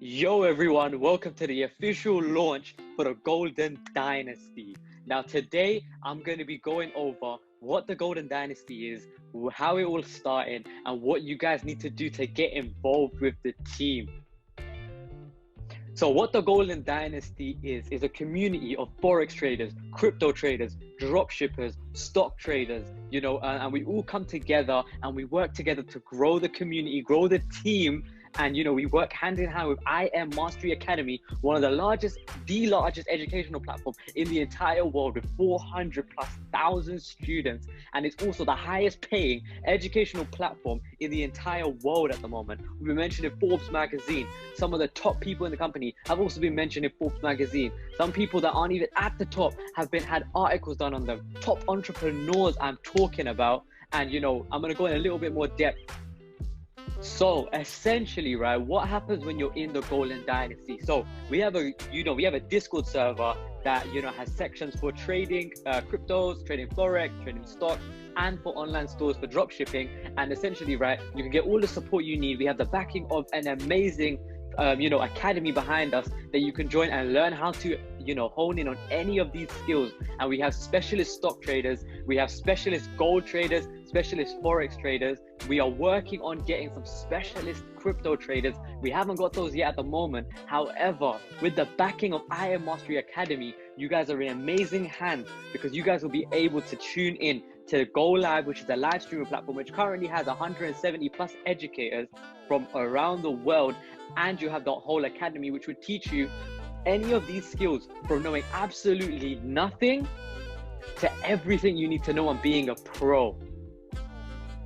Yo everyone, welcome to the official launch for the Golden Dynasty. Now today I'm going to be going over what the Golden Dynasty is, how it all started, and what you guys need to do to get involved with the team. So what the Golden Dynasty is a community of forex traders, crypto traders, drop shippers, stock traders, and we all come together and we work together to grow the community, grow the team. And, we work hand in hand with IM Mastery Academy, one of the largest educational platform in the entire world with 400,000+ students. And it's also the highest paying educational platform in the entire world at the moment. We've been mentioned in Forbes magazine. Some of the top people in the company have also been mentioned in Forbes magazine. Some people that aren't even at the top have had articles done on them. Top entrepreneurs I'm talking about. And, I'm going to go in a little bit more depth. So essentially, right, what happens when you're in the Golden Dynasty? So we have a Discord server that, has sections for trading cryptos, trading forex, trading stock, and for online stores for drop shipping. And essentially, right, you can get all the support you need. We have the backing of an amazing academy behind us that you can join and learn how to hone in on any of these skills. And we have specialist stock traders, we have specialist gold traders, specialist forex traders. We are working on getting some specialist crypto traders. We haven't got those yet at the moment. However, with the backing of IM Mastery Academy, you guys are in amazing hands, because you guys will be able to tune in to Go Live, which is a live streaming platform which currently has 170+ educators from around the world. And you have the whole academy, which would teach you any of these skills from knowing absolutely nothing to everything you need to know on being a pro.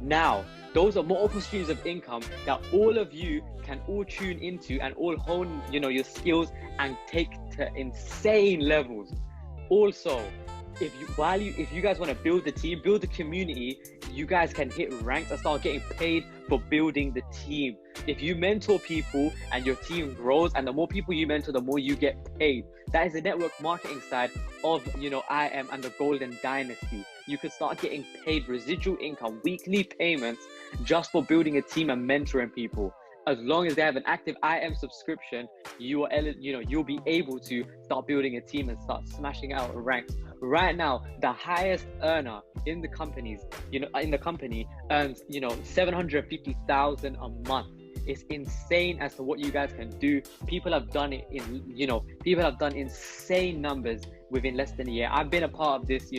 Now, those are multiple streams of income that all of you can all tune into and all hone, your skills and take to insane levels. Also, if you guys want to build the team, build the community, you guys can hit ranks and start getting paid for building the team. If you mentor people and your team grows, and the more people you mentor, the more you get paid. That is the network marketing side of, IM and the Golden Dynasty. You can start getting paid residual income, weekly payments, just for building a team and mentoring people. As long as they have an active IM subscription, you'll be able to start building a team and start smashing out ranks. Right now, the highest earner in the company earns, 750,000 a month. It's insane as to what you guys can do. People have done it people have done insane numbers within less than a year. I've been a part of this,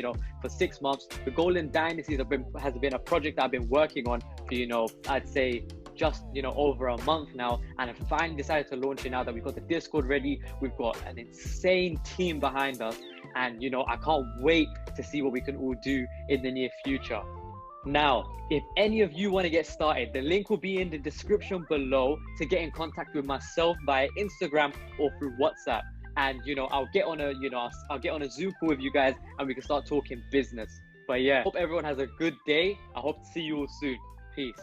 for 6 months. The Golden Dynasty has been a project I've been working on for, I'd say just, over a month now. And I finally decided to launch it now that we've got the Discord ready. We've got an insane team behind us. And, I can't wait to see what we can all do in the near future. Now, if any of you want to get started, the link will be in the description below to get in contact with myself via Instagram or through WhatsApp. And, I'll get on a Zoom call with you guys and we can start talking business. But yeah, hope everyone has a good day. I hope to see you all soon. Peace.